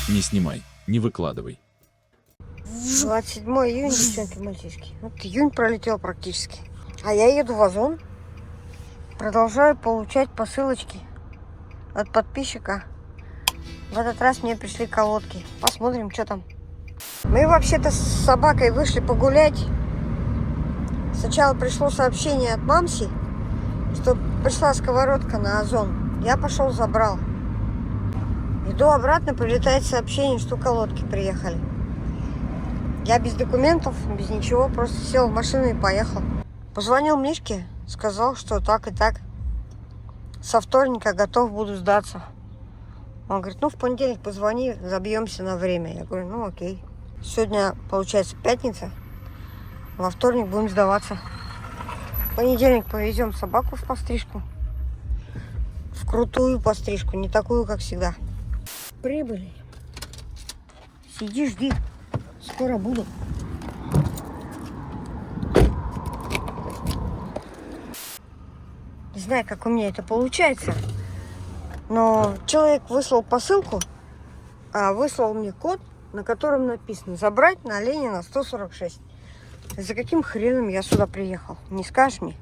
Не снимай, не выкладывай. 27 июня, девчонки, мальчишки. Вот июнь пролетел практически. А я еду в Озон. Продолжаю получать посылочки от подписчика. В этот раз мне пришли колодки. Посмотрим, что там. Мы вообще-то с собакой вышли погулять. Сначала пришло сообщение от мамси, что пришла сковородка на Озон. Я пошел, забрал. Иду обратно, прилетает сообщение, что колодки приехали. Я без документов, без ничего, просто сел в машину и поехал. Позвонил Мишке, сказал, что так и так. Со вторника готов буду сдаться. Он говорит, ну в понедельник позвони, забьемся на время. Я говорю, ну окей. Сегодня, получается, пятница. Во вторник будем сдаваться. В понедельник повезем собаку в пострижку. В крутую пострижку, не такую, как всегда. Прибыли. Сиди, жди. Скоро буду. Не знаю, как у меня это получается. Но человек выслал посылку, выслал мне код, на котором написано «Забрать на Ленина 146». За каким хреном я сюда приехал? Не скажешь мне?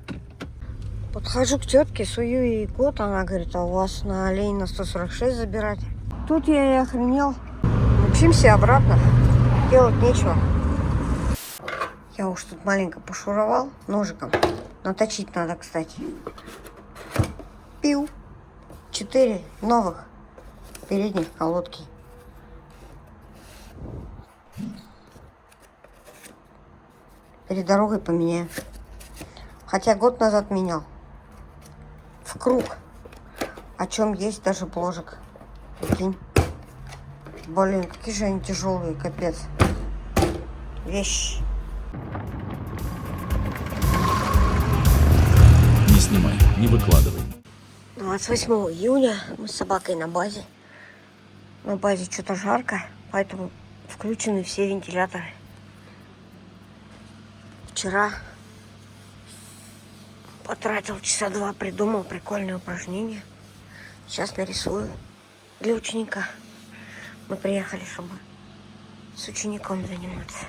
Подхожу к тетке, сую ей код, она говорит, а у вас на Ленина 146 забирать? Тут я и охренел. Мчимся обратно. Делать нечего. Я уж тут маленько пошуровал ножиком. Наточить надо, кстати. Пил. 4 новых передних колодки. Перед дорогой поменяю. Хотя год назад менял. В круг. О чем есть даже бложек. Прикинь. Блин, какие же они тяжелые, капец. Вещь. Не снимай, не выкладывай. 28 июня мы с собакой на базе. На базе что-то жарко, поэтому включены все вентиляторы. Вчера потратил часа 2, придумал прикольное упражнение. Сейчас нарисую для ученика. Мы приехали, чтобы с учеником заниматься.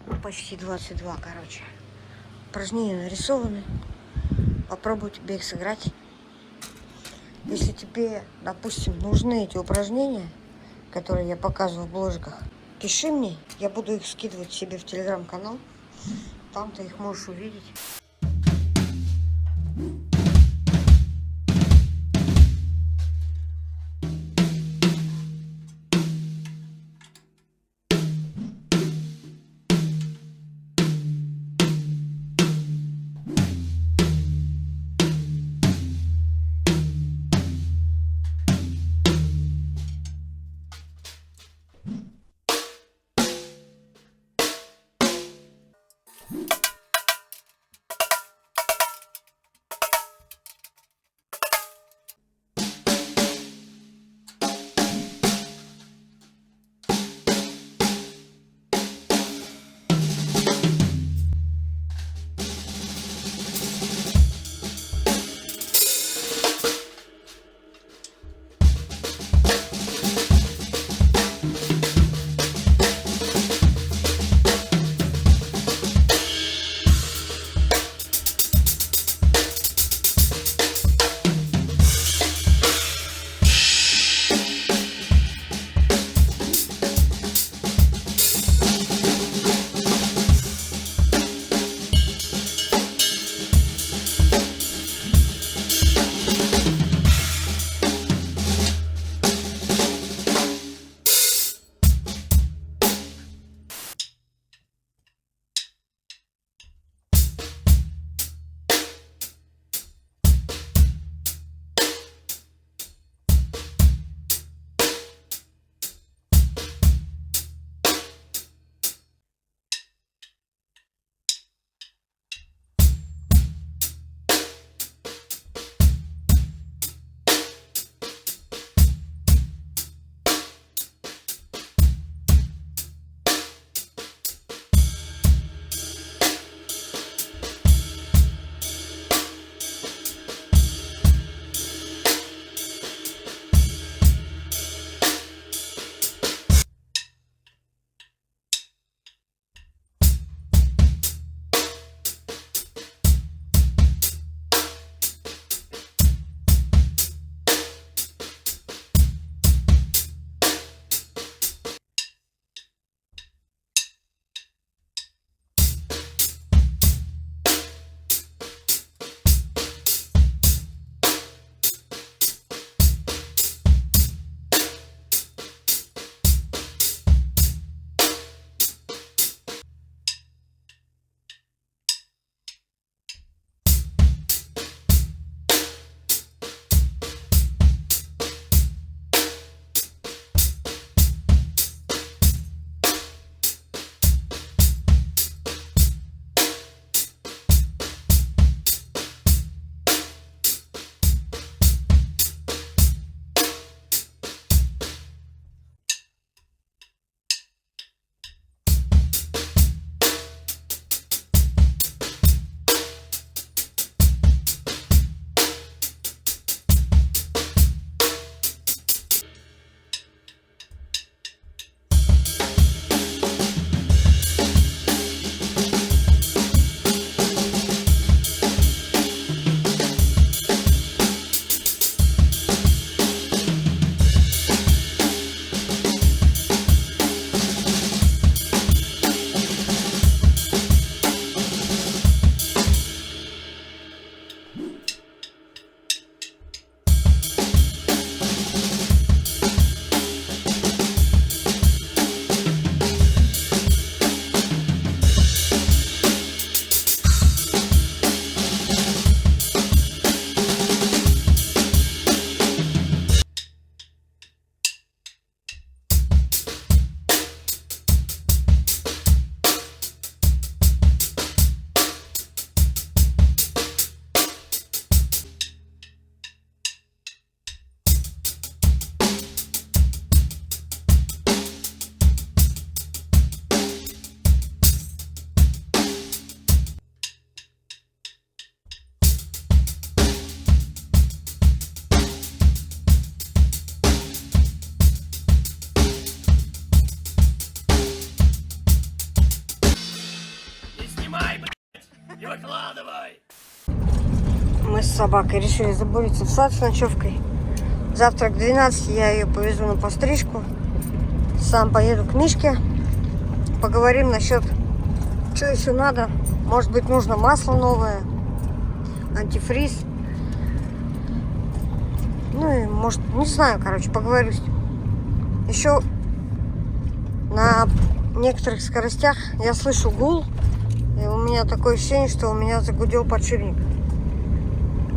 Ну, почти 22, короче. Упражнения нарисованы. Попробую тебе их сыграть. Если тебе, допустим, нужны эти упражнения, которые я показываю в бложиках, пиши мне, я буду их скидывать себе в телеграм-канал. Там ты их можешь увидеть. Мы с собакой решили забуриться в сад с ночевкой. Завтра к 12 я ее повезу на пострижку. Сам поеду к Мишке. Поговорим насчет, что еще надо. Может быть, нужно масло новое, антифриз. Ну и может, не знаю, короче, поговорю с ним. Еще на некоторых скоростях я слышу гул. И у меня такое ощущение, что у меня загудел подшипник.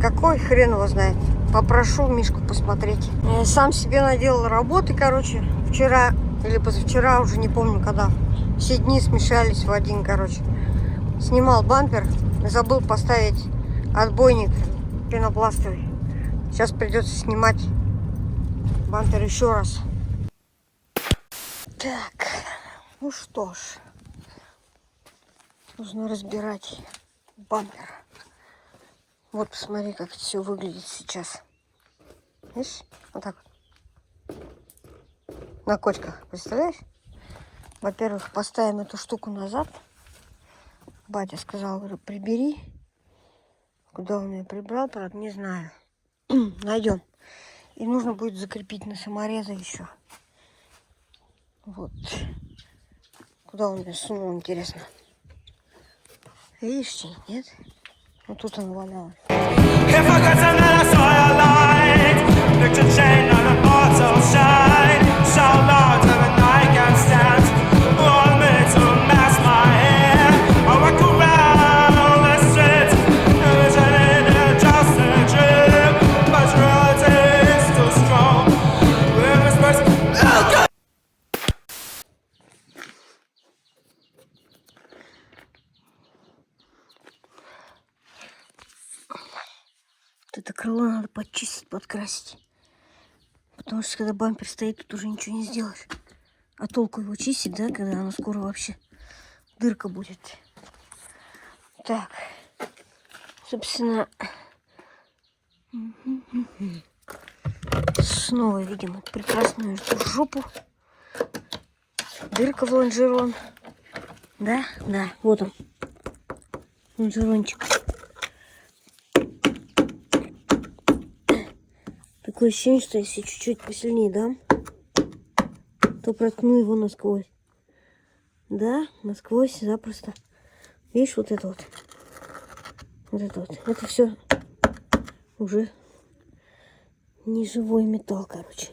Какой хрен его знает. Попрошу Мишку посмотреть. Я сам себе наделал работы, короче. Вчера или позавчера, уже не помню когда. Все дни смешались в один, короче. Снимал бампер. Забыл поставить отбойник пенопластовый. Сейчас придется снимать бампер еще раз. Так, ну что ж. Нужно разбирать бампер. Вот посмотри, как это все выглядит сейчас. Видишь? Вот так вот. На кочках, представляешь? Во-первых, поставим эту штуку назад. Батя сказал, говорю, прибери. Куда он ее прибрал, правда, не знаю. Найдем. И нужно будет закрепить на саморезы еще. Вот. Куда он ее сунул, интересно. Видишь, нет? Вот тут он валялся. Это крыло надо подчистить, подкрасить. Потому что когда бампер стоит, тут уже ничего не сделаешь. А толку его чистить, да, когда оно скоро вообще дырка будет. Так. Собственно. Снова видим эту прекрасную эту жопу. Дырка в лонжерон. Да? Да, вот он. Лонжерончик. Такое ощущение, что если чуть-чуть посильнее дам, то проткну его насквозь. Да, насквозь, запросто. Видишь, вот это вот. Вот это вот. Это все уже не живой металл, короче.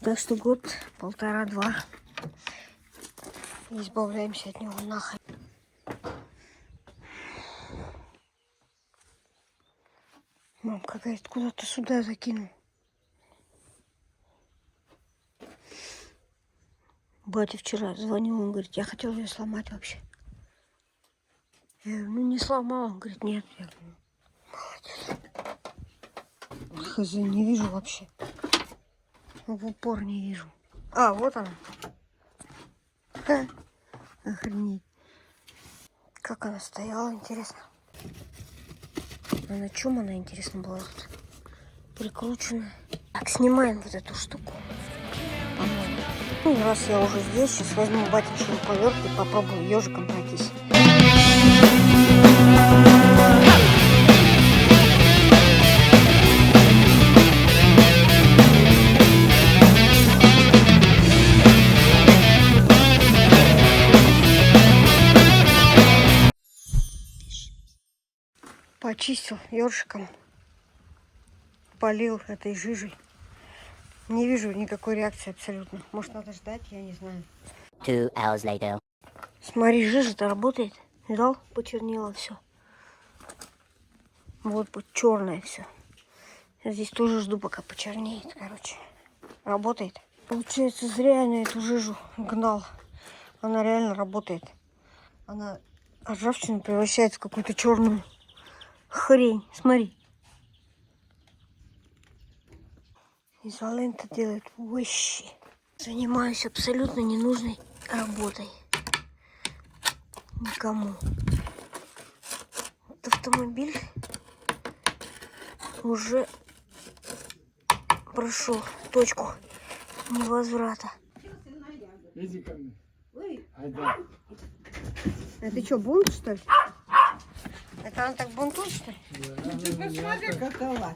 Так что год, полтора-два. Избавляемся от него нахрен. Мам, какая-то куда-то сюда закинул. Батя вчера звонил, он говорит, я хотел ее сломать вообще. Я говорю, ну не сломал. Он говорит, нет. Я говорю, молодец. Хз, не вижу вообще. В упор не вижу. А, вот она. Ха. Охренеть. Как она стояла, интересно. А на чем она, интересно, была тут прикручена? Так, снимаем вот эту штуку. По-моему. Ну, раз я уже здесь, сейчас возьму батькину поверх и попробую ежиком пройтись. Почистил ёршиком, полил этой жижей. Не вижу никакой реакции абсолютно. Может, надо ждать, я не знаю. 2 hours later. Смотри, жижа-то работает. Видал? Почернело все. Вот черное все. Я здесь тоже жду, пока почернеет, короче. Работает. Получается, зря я на эту жижу гнал. Она реально работает. Она ржавчину превращает в какую-то черную хрень. Смотри. Изолента делает вещи. Занимаюсь абсолютно ненужной работой. Никому. Вот автомобиль уже прошел точку невозврата. Иди ко мне. Айда. А ты что, бунт, что ли? Это она так бунтует, что ли? Ты посмотри, какова.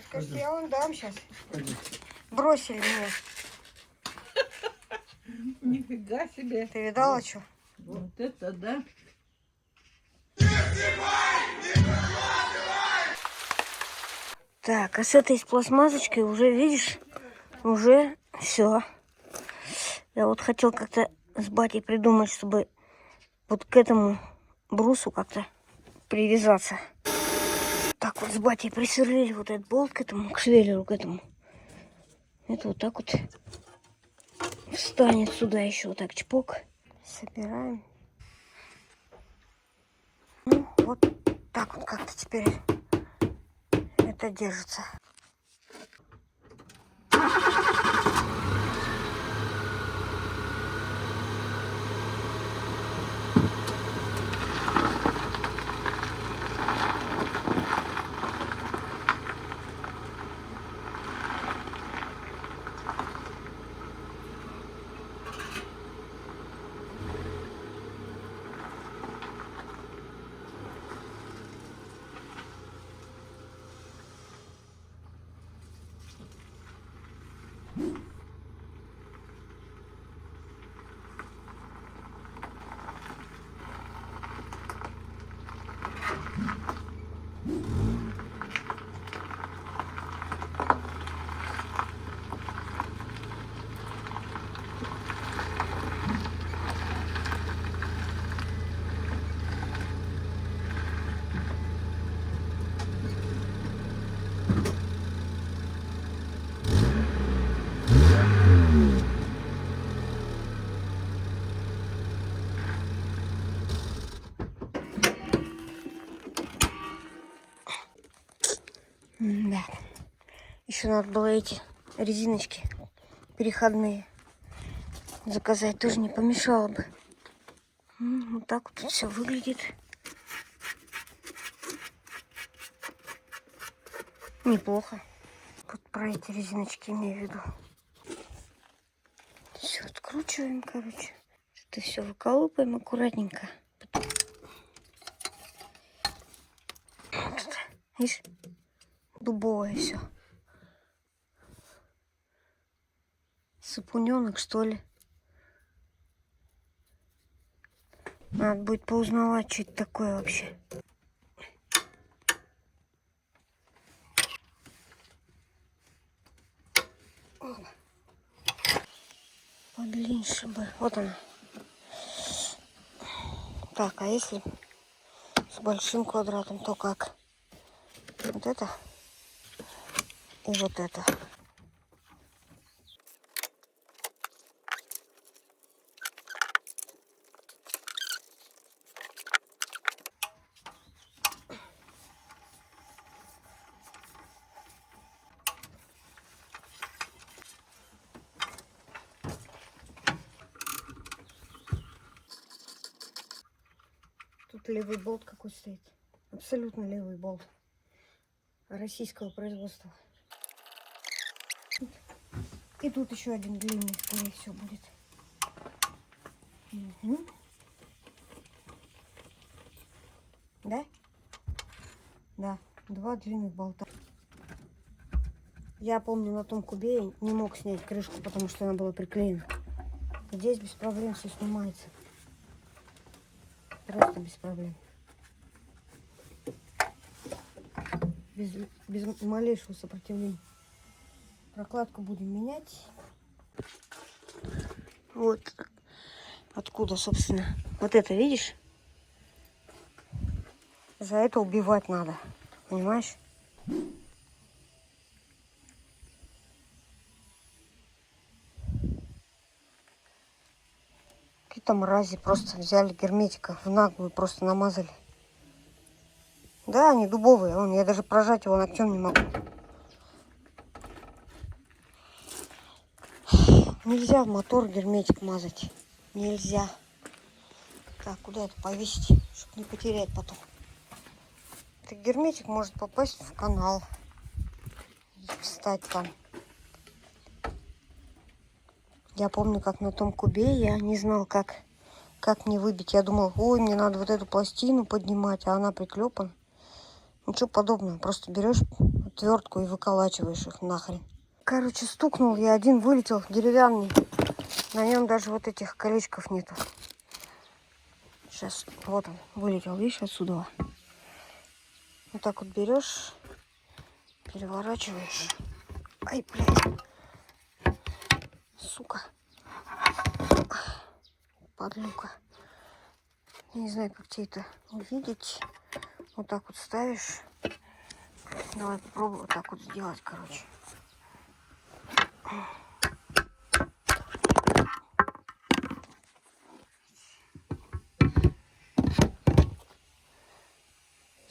Скажите, я вам дам сейчас. Бросили меня. Нифига себе. Ты видала, что? Вот это да. Так, а с этой с пластмассочкой уже, видишь, уже все. Я вот хотел как-то с батей придумать, чтобы вот к этому брусу как-то привязаться. Так вот с батей присверлили вот этот болт к этому, к швеллеру, к этому. Это вот так вот встанет сюда еще вот так чпок. Собираем. Ну, вот так вот как-то теперь это держится. Да. Еще надо было эти резиночки переходные заказать. Тоже не помешало бы. Вот так вот все выглядит. Неплохо. Вот про эти резиночки имею в виду. Все откручиваем, короче. Это все выколупаем аккуратненько. Видишь? Дубовое все. Сапуненок, что ли? Надо будет поузнавать, что это такое вообще. Подлиннее бы. Вот она. Так, а если с большим квадратом, то как? Вот это и вот это. Тут левый болт какой стоит. Абсолютно левый болт. Российского производства. И тут еще один длинный, скорее всего, будет. Угу. Да? Да, два длинных болта. Я помню, на том кубе я не мог снять крышку, потому что она была приклеена. Здесь без проблем все снимается. Просто без проблем. Без малейшего сопротивления. Прокладку будем менять. Вот откуда, собственно, вот это, видишь? За это убивать надо, понимаешь? Какие-то мрази просто взяли герметика в наглую, просто намазали. Да, они дубовые, я даже прожать его ногтем не могу. Нельзя в мотор герметик мазать. Нельзя. Так, куда это повесить, чтобы не потерять потом? Так герметик может попасть в канал. Встать там. Я помню, как на том кубе я не знал, как как мне выбить. Я думал, ой, мне надо вот эту пластину поднимать, а она приклепана. Ничего подобного. Просто берешь отвертку и выколачиваешь их нахрен. Короче, стукнул, я один вылетел, деревянный. На нем даже вот этих колечков нету. Сейчас, вот он, вылетел, видишь, отсюда. Вот так вот берешь, переворачиваешь. Ай, блядь. Сука. Подлюка. Я не знаю, как тебе это увидеть. Вот так вот ставишь. Давай попробую вот так вот сделать, короче.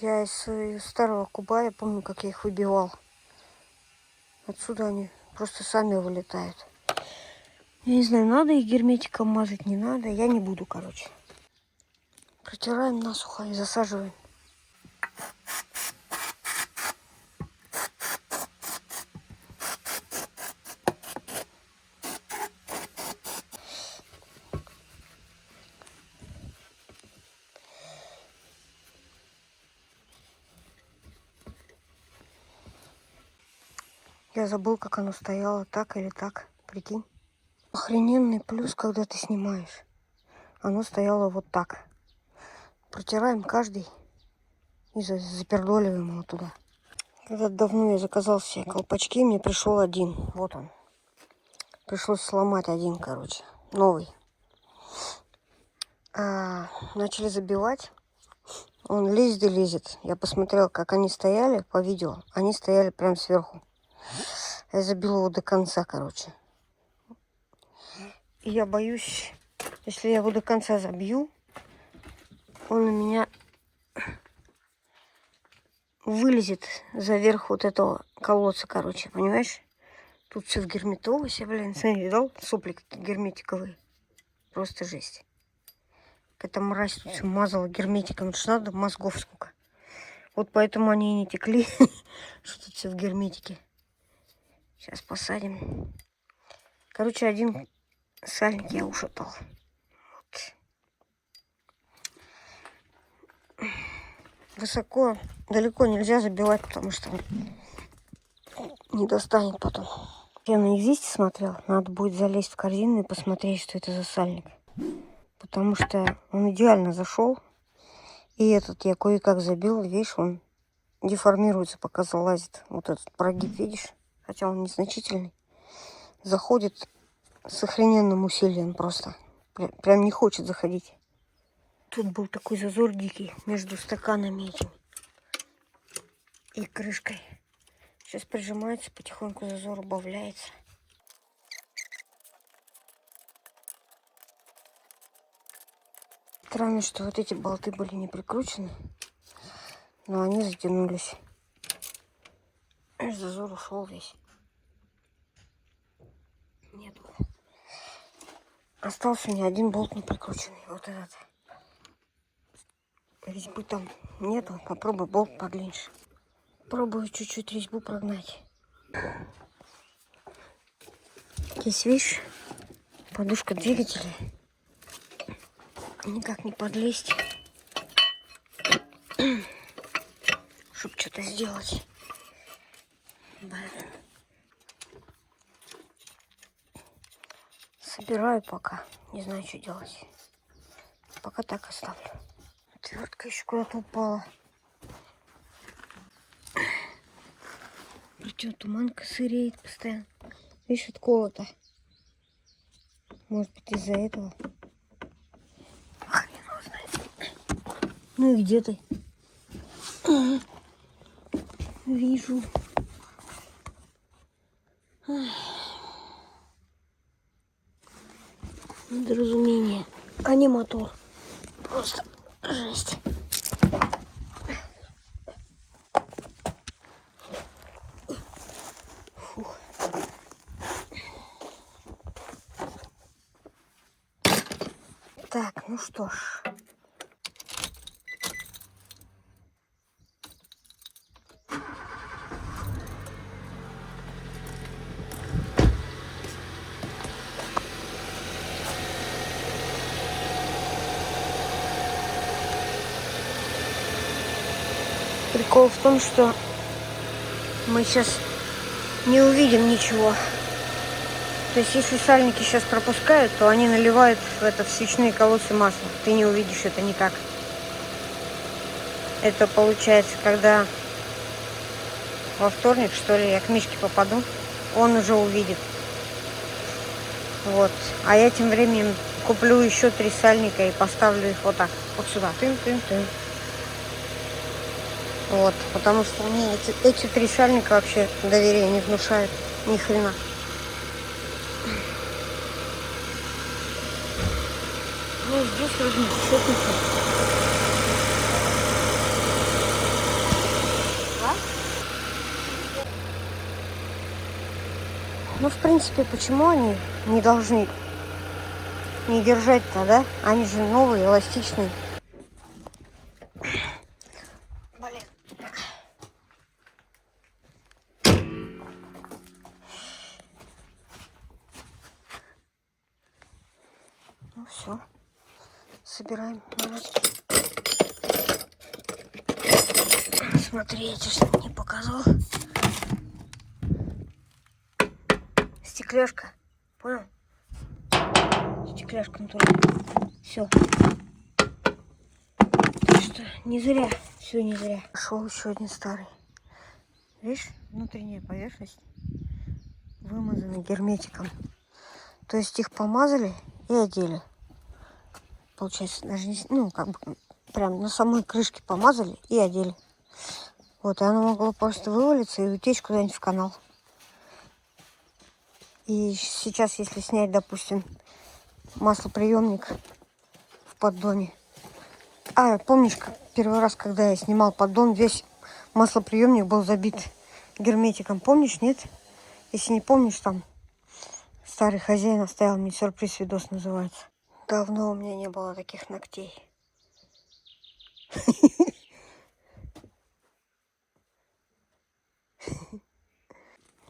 Я из старого куба, я помню, как я их выбивал. Отсюда они просто сами вылетают. Я не знаю, надо их герметиком мазать, не надо. Я не буду, короче. Протираем насухо и засаживаем. Я забыл, как оно стояло, так или так. Прикинь. Охрененный плюс, когда ты снимаешь. Оно стояло вот так. Протираем каждый и запердоливаем его туда. Когда давно я заказал все колпачки, мне пришел один. Вот он. Пришлось сломать один, короче. Новый. Начали забивать. Он лезет и лезет. Я посмотрел, как они стояли по видео. Они стояли прям сверху. Я забил его до конца, короче. И я боюсь, если я его до конца забью, он у меня вылезет за верх вот этого колодца, короче, понимаешь? Тут все в герметолосе, блин. Смотри, видал? Сопли какие герметиковые. Просто жесть. Эта мразь тут все мазала герметиком. Это ж надо мозгов сколько. Вот поэтому они и не текли. Что тут все в герметике. Сейчас посадим. Короче, один сальник я ушатал. Вот. Высоко, далеко нельзя забивать, потому что не достанет потом. Я на Экзисте смотрел. Надо будет залезть в корзину и посмотреть, что это за сальник. Потому что он идеально зашел. И этот я кое-как забил. Видишь, он деформируется, пока залазит. Вот этот прогиб, видишь? Хотя он незначительный. Заходит с охрененным усилием просто. Прям не хочет заходить. Тут был такой зазор дикий между стаканами этим и крышкой. Сейчас прижимается, потихоньку зазор убавляется. Странно, что вот эти болты были не прикручены, но они затянулись. Зазор ушел весь. Нет. Остался у меня один болт не прикрученный. Вот этот. Резьбы там нету. Попробуй болт подлиннее. Пробую чуть-чуть резьбу прогнать. Здесь, видишь, подушка двигателя. Никак не подлезть, чтобы что-то сделать. Блин. Собираю пока. Не знаю, что делать. Пока так оставлю. Отвертка еще куда-то упала. Причем туманка сыреет постоянно. Видишь, отколото. Может быть, из-за этого. Хрен его знает. Ну и где ты? Вижу. Недоразумение. А не мотор. Просто жесть. Фух. Так, ну что ж. Прикол в том, что мы сейчас не увидим ничего. То есть, если сальники сейчас пропускают, то они наливают в свечные колодцы масло. Ты не увидишь, это не так. Это получается, когда во вторник, что ли, я к Мишке попаду, он уже увидит. Вот. А я тем временем куплю еще 3 сальника и поставлю их вот так, вот сюда. Тын-тын-тын. Вот. Потому что мне эти 3 сальника вообще доверия не внушают. Ни хрена. Ну, здесь размешательство. Ну, в принципе, почему они не должны не держать-то, да? Они же новые, эластичные. Блин. Ну, все. Собираем манатки. Смотри, я тебе что-то не показал. Стекляшка. Понял? Стекляшка натуральная. Все. Так что не зря. Все не зря. Шел еще один старый. Видишь, внутренняя поверхность вымазана герметиком. То есть их помазали и одели. Получается, даже не, ну, как бы прям на самой крышке помазали и одели. Вот, и оно могло просто вывалиться и утечь куда-нибудь в канал. И сейчас, если снять, допустим, маслоприемник в поддоне. Помнишь, первый раз, когда я снимал поддон, весь маслоприемник был забит герметиком. Помнишь, нет? Если не помнишь, там старый хозяин оставил мне сюрприз, видос называется. Давно у меня не было таких ногтей.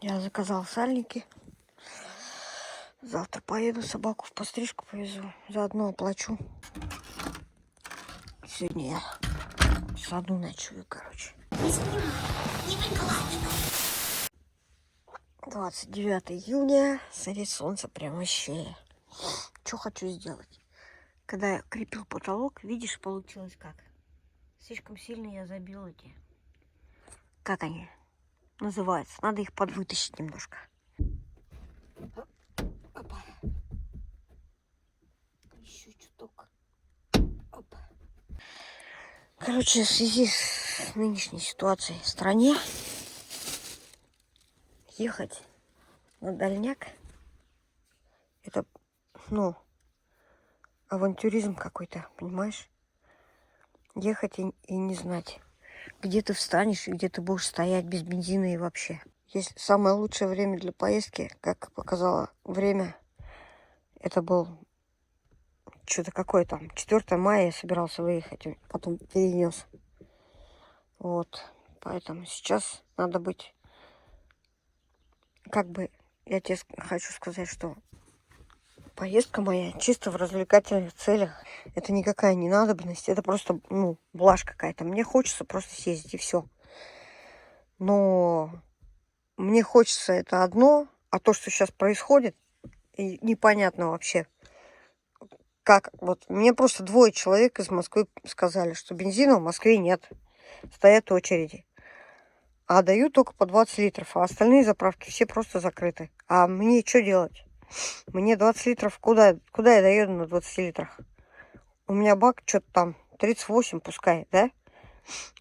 Я заказал сальники. Завтра поеду, собаку в пострижку повезу. Заодно оплачу. Сегодня я в саду ночую, короче. 29 июня. Садит солнце прям вообще. Что хочу сделать? Когда я крепил потолок, видишь, получилось как? Слишком сильно я забил эти. Как они называются? Надо их подвытащить немножко. Опа. Еще чуток. Опа. Короче, в связи с нынешней ситуацией в стране ехать на дальняк это, ну, авантюризм какой-то, понимаешь? Ехать и не знать, где ты встанешь и где ты будешь стоять без бензина и вообще. Если самое лучшее время для поездки, как показало время, это был что-то какое там, 4 мая я собирался выехать, потом перенес. Вот, поэтому сейчас надо быть, как бы, я тебе хочу сказать, что поездка моя чисто в развлекательных целях. Это никакая не надобность, это просто, ну, блажь какая-то. Мне хочется просто съездить и все. Но мне хочется это одно, а то, что сейчас происходит, и непонятно вообще. Как, вот, мне просто 2 человек из Москвы сказали, что бензина в Москве нет. Стоят очереди. А дают только по 20 литров, а остальные заправки все просто закрыты. А мне что делать? Мне 20 литров, куда я доеду на 20 литрах? У меня бак что-то там 38 пускай, да?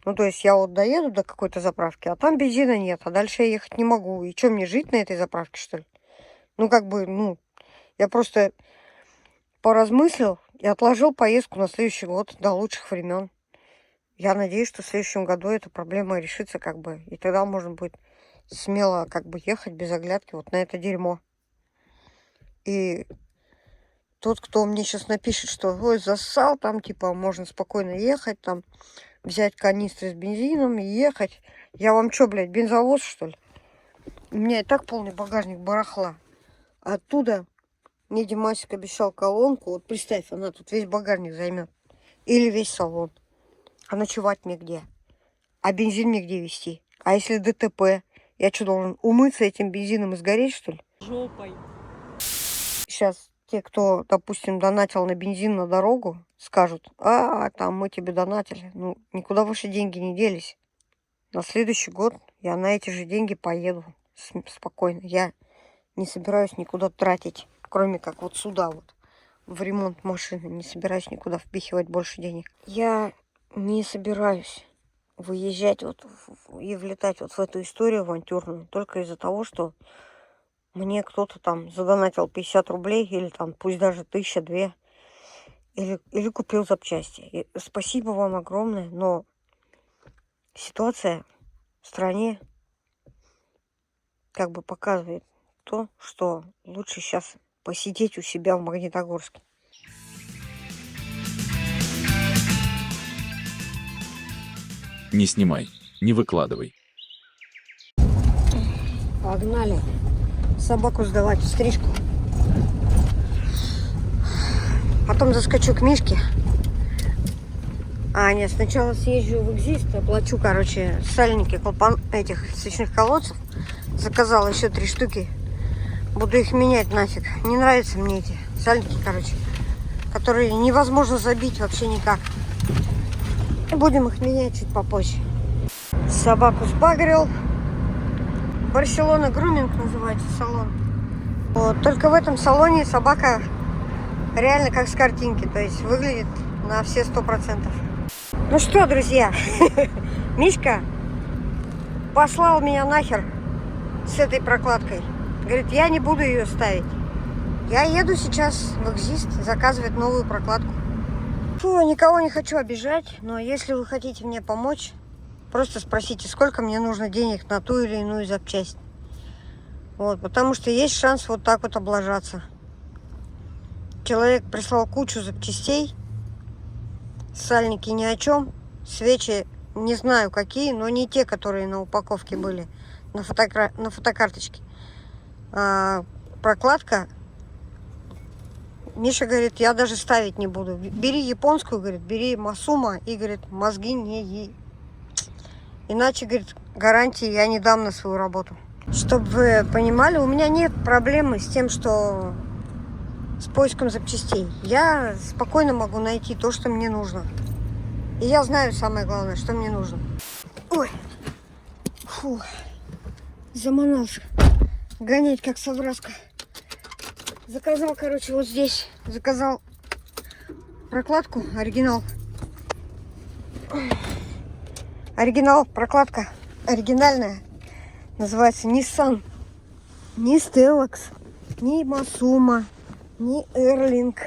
Ну, то есть я вот доеду до какой-то заправки, а там бензина нет, а дальше я ехать не могу. И что, мне жить на этой заправке, что ли? Ну, как бы, ну, я просто поразмыслил и отложил поездку на следующий год до лучших времен. Я надеюсь, что в следующем году эта проблема решится, как бы, и тогда можно будет смело, как бы, ехать без оглядки вот на это дерьмо. И тот, кто мне сейчас напишет, что ой, зассал, там, типа, можно спокойно ехать, там, взять канистры с бензином и ехать. Я вам что, блядь, бензовоз, что ли? У меня и так полный багажник барахла. Оттуда мне Димасик обещал колонку. Вот представь, она тут весь багажник займет. Или весь салон. А ночевать мне где? А бензин мне где везти? А если ДТП? Я что, должен умыться этим бензином и сгореть, что ли? Жопой. Сейчас те, кто, допустим, донатил на бензин на дорогу, скажут: а, там мы тебе донатили. Ну, никуда ваши деньги не делись. На следующий год я на эти же деньги поеду спокойно. Я не собираюсь никуда тратить, кроме как вот сюда вот, в ремонт машины. Не собираюсь никуда впихивать больше денег. Я не собираюсь выезжать вот и влетать вот в эту историю авантюрную только из-за того, что мне кто-то там задонатил 50 рублей или там пусть даже 1000-2 или купил запчасти. И спасибо вам огромное, но ситуация в стране как бы показывает то, что лучше сейчас посидеть у себя в Магнитогорске. Не снимай, не выкладывай. Погнали собаку сдавать в стрижку. Потом заскочу к Мишке. А, нет, сначала съезжу в Экзист, оплачу, короче, сальники этих свечных колодцев. Заказала еще 3 штуки. Буду их менять нафиг. Не нравятся мне эти сальники, короче, которые невозможно забить вообще никак. Будем их менять чуть попозже. Собаку сбагрил. Барселона Груминг называется салон. Вот. Только в этом салоне собака реально как с картинки. То есть выглядит на все 100%. Ну что, друзья, Мишка послал меня нахер с этой прокладкой. Говорит, я не буду ее ставить. Я еду сейчас в Экзист заказывать новую прокладку. Фу, никого не хочу обижать, но если вы хотите мне помочь, просто спросите, сколько мне нужно денег на ту или иную запчасть. Вот, потому что есть шанс вот так вот облажаться. Человек прислал кучу запчастей. Сальники ни о чем. Свечи не знаю какие, но не те, которые на упаковке были, на фотокарточке. А прокладка, Миша говорит, я даже ставить не буду. Бери японскую, говорит, бери Масума и, говорит, мозги не ей. Иначе, говорит, гарантии я не дам на свою работу. Чтобы вы понимали, у меня нет проблемы с тем, что с поиском запчастей. Я спокойно могу найти то, что мне нужно. И я знаю самое главное, что мне нужно. Ой, фу, заманался. Гонять как совраска. Заказал, короче, вот здесь. Заказал прокладку, оригинал. Оригинал, прокладка оригинальная. Называется Nissan. Ни Stellax, ни Masuma, ни Erling.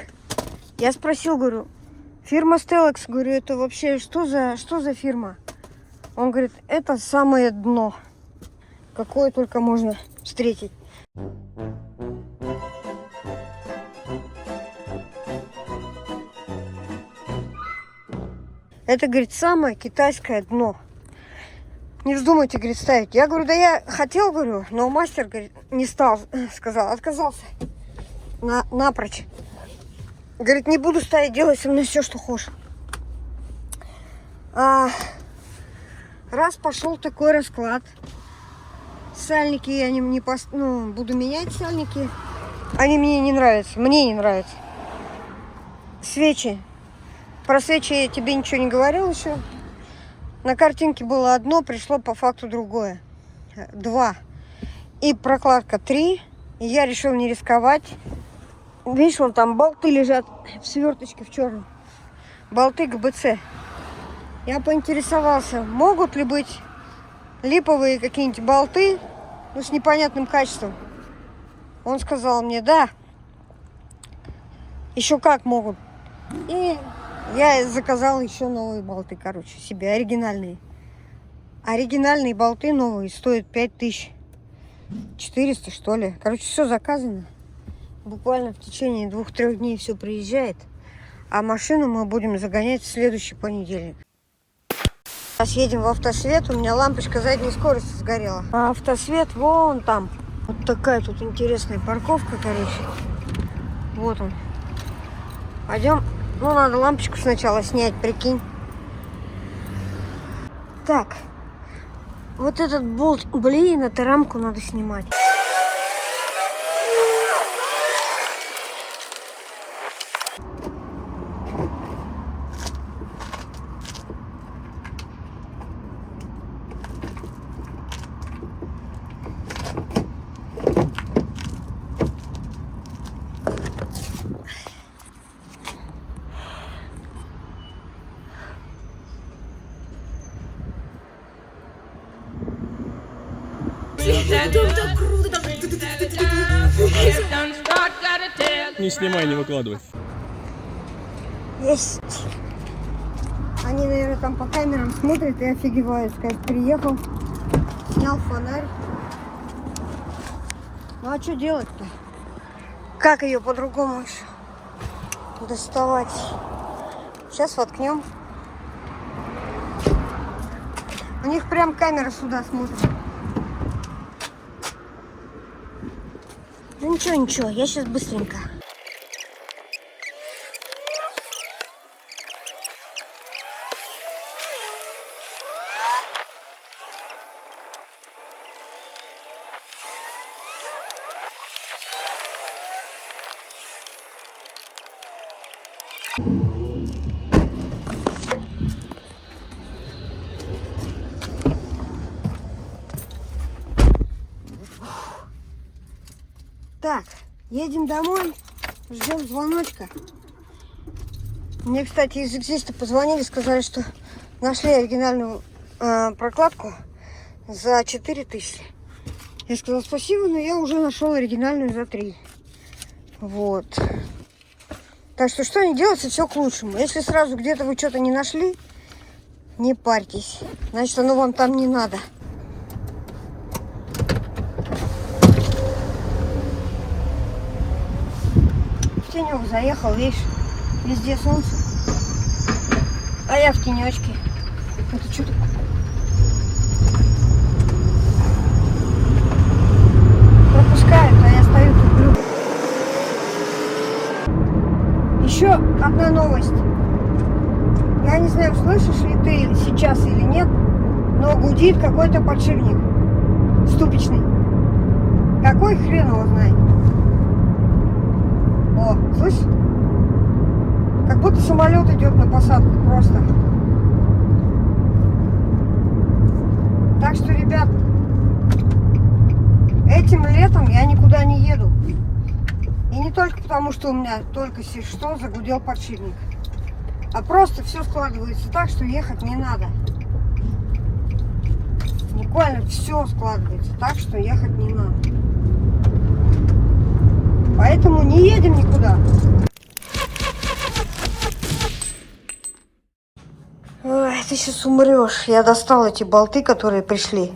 Я спросил, говорю, фирма Stellax, говорю, это вообще что за фирма? Он говорит, это самое дно, какое только можно встретить. Это, говорит, самое китайское дно. Не вздумайте, говорит, ставить. Я говорю, да я хотел, говорю, но мастер, говорит, не стал, сказал, отказался напрочь. Говорит, не буду ставить, делай со мной все, что хочешь. Раз пошел такой расклад. Сальники я не буду менять сальники. Они мне не нравятся, мне не нравятся. Свечи. Про свечи я тебе ничего не говорил еще. На картинке было одно, пришло по факту другое. 2. И прокладка 3. И я решил не рисковать. Видишь, вон там болты лежат в сверточке в черном. Болты ГБЦ. Я поинтересовался, могут ли быть липовые какие-нибудь болты, ну, с непонятным качеством. Он сказал мне, да, еще как могут. И я заказал еще новые болты, короче, себе, оригинальные. Оригинальные болты новые стоят 5400, что ли. Короче, все заказано. Буквально в течение 2-3 дней все приезжает. А машину мы будем загонять в следующий понедельник. Сейчас едем в автосвет, у меня лампочка задней скорости сгорела. А автосвет вон там. Вот такая тут интересная парковка, короче. Вот он. Пойдем. Ну, надо лампочку сначала снять, прикинь. Так, Вот этот болт, блин, эту рамку надо снимать. Не снимай, не выкладывай. Есть. Они, наверное, там по камерам смотрят и офигевают. Скажут, приехал, снял фонарь. Ну а что делать-то? Как ее по-другому еще доставать? Сейчас воткнем. У них прям камера сюда смотрит. Ну ничего, ничего, я сейчас быстренько. Так, едем домой, ждем звоночка. Мне, кстати, из Экзиста позвонили, сказали, что нашли оригинальную прокладку за 4000. Я сказала спасибо, но я уже нашел оригинальную за 3. Вот. Так что не делается, все к лучшему. Если сразу где-то вы что-то не нашли, не парьтесь. Значит, оно вам там не надо. В тенек заехал, видишь, везде солнце. А я в тенечке. Это что такое? Пропускают, а я стою тут блюд. Еще одна новость. Я не знаю, слышишь ли ты сейчас или нет, но гудит какой-то подшипник ступичный. Какой хрен его знает. О, слышь? Как будто самолет идет на посадку просто. Так что, ребят, этим летом я никуда не еду. И не только потому, что у меня только что загудел подшипник. А просто все складывается так, что ехать не надо. Буквально все складывается так, что ехать не надо. Поэтому не едем никуда. Ой, ты сейчас умрешь. Я достал эти болты, которые пришли.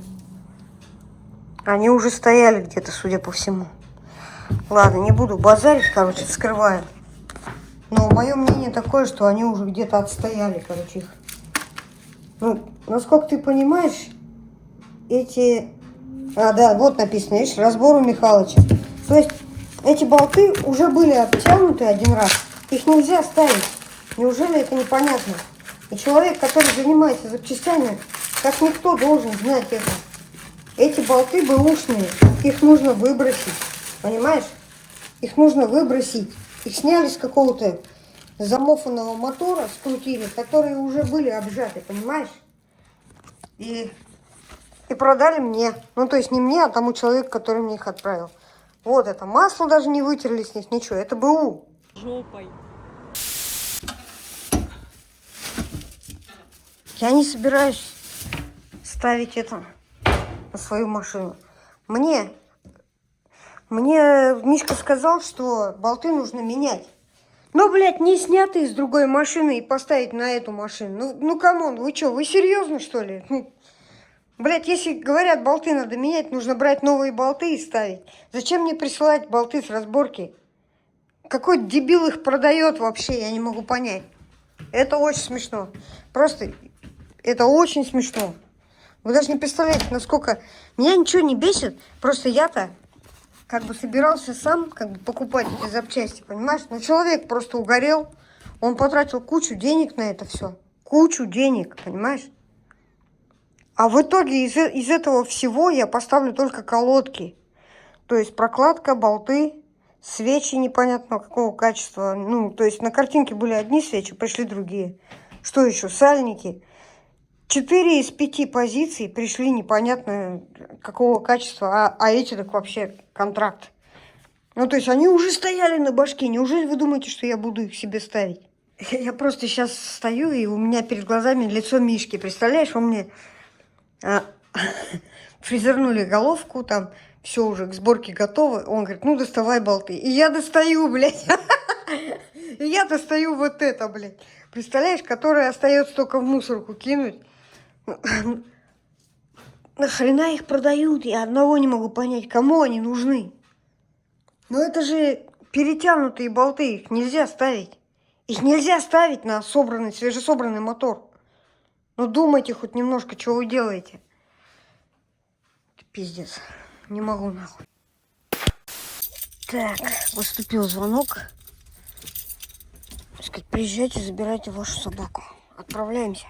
Они уже стояли где-то, судя по всему. Ладно, не буду базарить, короче, вскрываем. Но мое мнение такое, что они уже где-то отстояли, короче, их. Ну, насколько ты понимаешь, эти... А, да, вот написано, видишь, разбор у Михалыча. То есть, эти болты уже были обтянуты один раз. Их нельзя ставить. Неужели это непонятно? И человек, который занимается запчастями, как никто должен знать это. Эти болты бэушные, их нужно выбросить. Понимаешь? Их нужно выбросить. Их сняли с какого-то замофанного мотора, скрутили, которые уже были обжаты, понимаешь? И продали мне. Ну, то есть не мне, а тому человеку, который мне их отправил. Вот это масло даже не вытерли с них, ничего. Это БУ. Жопой. Я не собираюсь ставить это на свою машину. Мне Мишка сказал, что болты нужно менять. Но, блядь, не снятые с другой машины и поставить на эту машину. Ну камон, вы что, вы серьезно, что ли? Блядь, если говорят, болты надо менять, нужно брать новые болты и ставить. Зачем мне присылать болты с разборки? Какой дебил их продает вообще, я не могу понять. Это очень смешно. Просто это очень смешно. Вы даже не представляете, насколько... Меня ничего не бесит, просто я-то как бы собирался сам как бы покупать эти запчасти, понимаешь? Но человек просто угорел, он потратил кучу денег на это все. Кучу денег, понимаешь? А в итоге из этого всего я поставлю только колодки. То есть прокладка, болты, свечи непонятно какого качества. Ну, то есть на картинке были одни свечи, пришли другие. Что еще? Сальники. 4 из 5 позиций пришли непонятно какого качества, а эти так вообще контракт. Ну, то есть они уже стояли на башке. Неужели вы думаете, что я буду их себе ставить? Я просто сейчас стою, и у меня перед глазами лицо Мишки. Представляешь, он мне фрезернули головку, там все уже к сборке готово. Он говорит, ну, доставай болты. И я достаю, блядь. И я достаю вот это, блядь. Представляешь, которое остается только в мусорку кинуть. Нахрена их продают? Я одного не могу понять, кому они нужны. Но это же перетянутые болты, их нельзя ставить. Их нельзя ставить на собранный, свежесобранный мотор. Ну думайте хоть немножко, что вы делаете. Пиздец. Не могу нахуй. Так, поступил звонок. Сказать, приезжайте, забирайте вашу собаку. Отправляемся.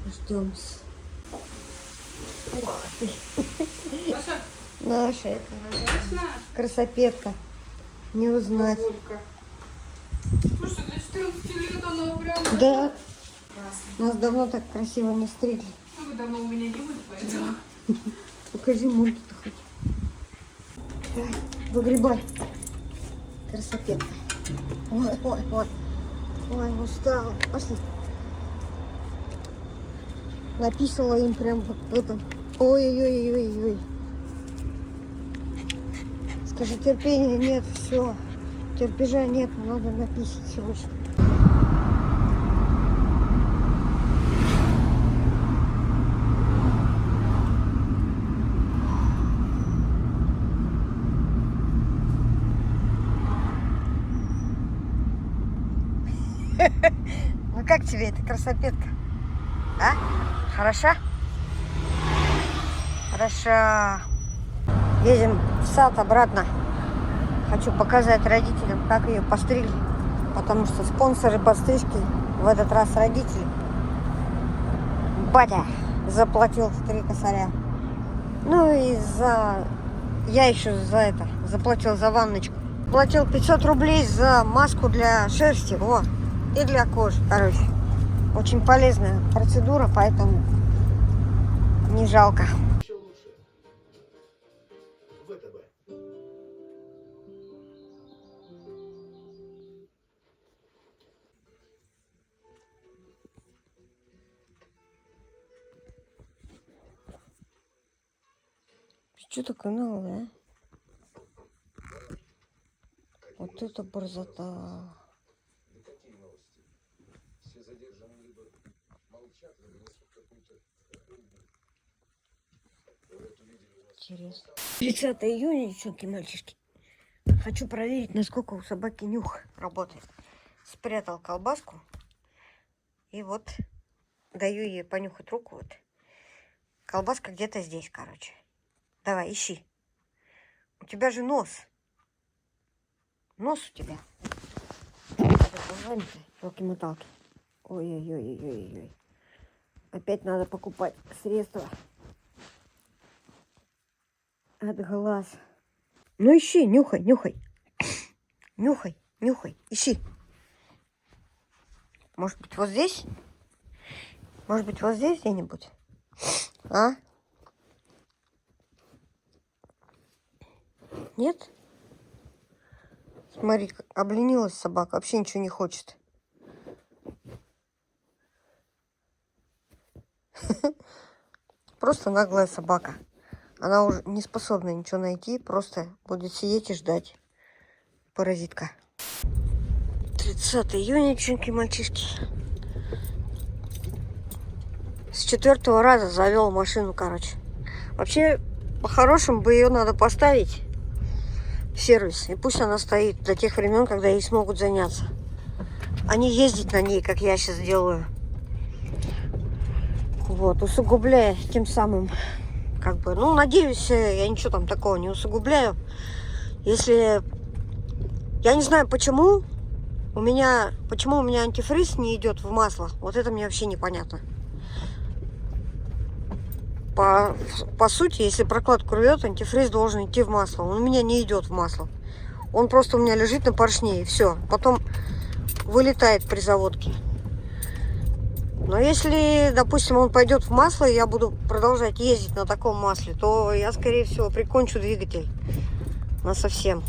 Ждем. Ух ты. Наша это красопетка. Не узнать. Слушай, для 14 лет она прям... Да. Нас давно так красиво не стригли. Ну, давно у меня не будет, поэтому... Покажи морду-то хоть. Давай, выгребай. Красопетка. Ой. Ой, устала. Пошли. Написала им прям в этом. Ой-ой-ой-ой-ой. Скажи, терпения нет, все. Терпежа нет, надо написать срочно. Ну как тебе эта красопетка? А? Хороша? Хорошо. Едем в сад обратно. Хочу показать родителям, как ее постригли. Потому что спонсоры подстрижки в этот раз родители. Батя заплатил 3 косаря. Ну и я еще за это заплатил за ванночку. Платил 500 рублей за маску для шерсти. Вот. И для кожи, короче. Очень полезная процедура, поэтому не жалко. Что такое новое, а? Вот это борзота. Интересно. 30 июня, девчонки и мальчишки. Хочу проверить, насколько у собаки нюх работает. Спрятал колбаску. И вот даю ей понюхать руку. Вот. Колбаска где-то здесь, короче. Давай, ищи. У тебя же нос. Нос у тебя. Елки-моталки. Ой-ой-ой-ой-ой. Опять надо покупать средства от глаз. Ну ищи, нюхай. Нюхай, ищи. Может быть, вот здесь? Может быть, вот здесь где-нибудь? А? Нет? Смотри, как обленилась собака. Вообще ничего не хочет. Просто наглая собака. Она уже не способна ничего найти. Просто будет сидеть и ждать. Паразитка. 30 июня, девчонки и мальчишки. С 4-го раза завел машину, короче. Вообще, по-хорошему бы ее надо поставить в сервис. И пусть она стоит до тех времен, когда ей смогут заняться. А не ездить на ней, как я сейчас делаю. Вот, усугубляя тем самым, как бы, ну, надеюсь, я ничего там такого не усугубляю. Если, я не знаю почему, Почему у меня антифриз не идет в масло? Вот это мне вообще непонятно. По сути, если прокладку рвет, антифриз должен идти в масло. Он у меня не идет в масло. Он просто у меня лежит на поршне и все. Потом вылетает при заводке. Но если, допустим, он пойдет в масло, и я буду продолжать ездить на таком масле, то я, скорее всего, прикончу двигатель насовсем.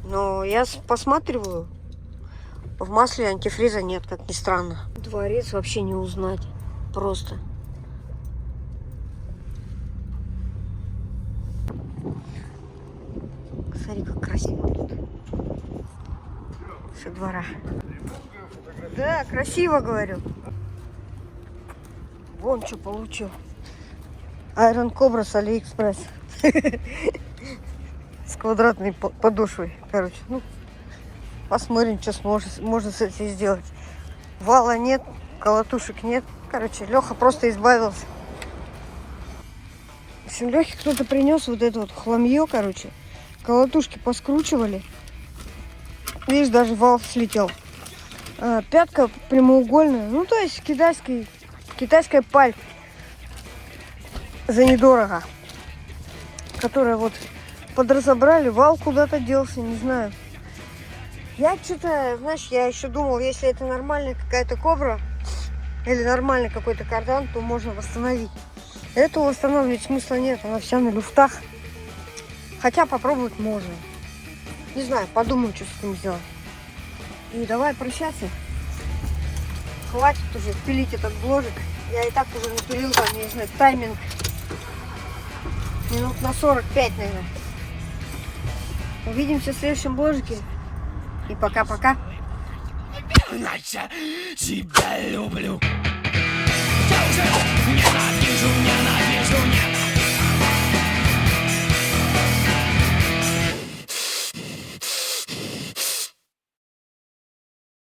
Но я посматриваю, в масле антифриза нет, как ни странно. Дворец вообще не узнать. Просто. Смотри, как красиво тут. Со двора. Да, красиво, говорю. Вон что получил. Iron Cobra с Алиэкспресс. С квадратной подошвой. Короче, ну, посмотрим, что можно с этим сделать. Вала нет, колотушек нет. Короче, Леха просто избавился. В общем, Лехе кто-то принес вот это вот хламье, короче. Колотушки поскручивали. Видишь, даже вал слетел. Пятка прямоугольная. Ну, то есть китайская паль. За недорого. Которая вот подразобрали. Вал куда-то делся, не знаю. Я что-то, знаешь, я еще думал, если это нормальная какая-то кобра или нормальный какой-то кардан, то можно восстановить. Эту восстанавливать смысла нет, она вся на люфтах. Хотя попробовать можно. Не знаю, подумаю, что с этим сделать. И давай прощаться. Хватит уже пилить этот бложик. Я и так уже напилил там, я не знаю, тайминг. Минут на 45, наверное. Увидимся в следующем бложике. И пока-пока. Тебя люблю. Я уже ненавижу,